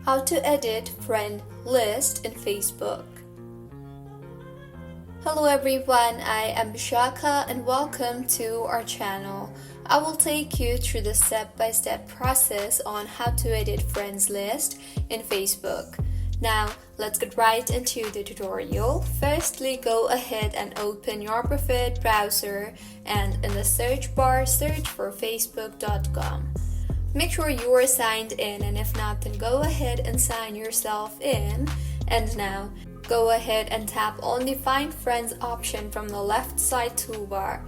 How to edit friend list in Facebook. Hello everyone, I am Bishaka and welcome to our channel. I will take you through the step-by-step process on how to edit friends list in Facebook. Now, let's get right into the tutorial. Firstly, go ahead and open your preferred browser and in the search bar, search for facebook.com. Make sure you are signed in, and if not, then go ahead and sign yourself in. And now, go ahead and tap on the Find Friends option from the left side toolbar.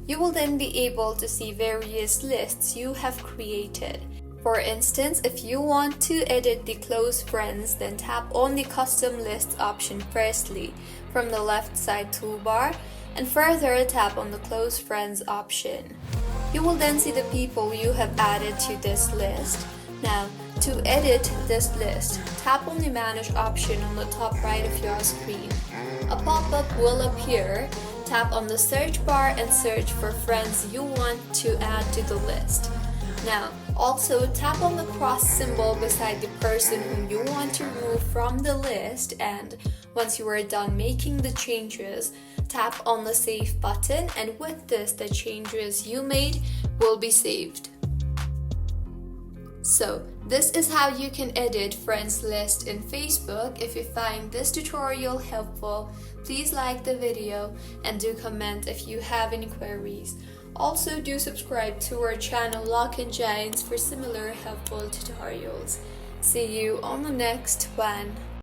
You will then be able to see various lists you have created. For instance, if you want to edit the close friends, then tap on the Custom Lists option firstly from the left side toolbar, and further tap on the Close Friends option. You will then see the people you have added to this list. Now, to edit this list, tap on the Manage option on the top right of your screen. A pop-up will appear. Tap on the search bar and search for friends you want to add to the list. Now, also tap on the cross symbol beside the person whom you want to remove from the list, and once you are done making the changes, tap on the Save button, and with this, the changes you made will be saved. So, this is how you can edit friends list in Facebook. If you find this tutorial helpful, please like the video and do comment if you have any queries. Also, do subscribe to our channel Lock and Giants for similar helpful tutorials. See you on the next one.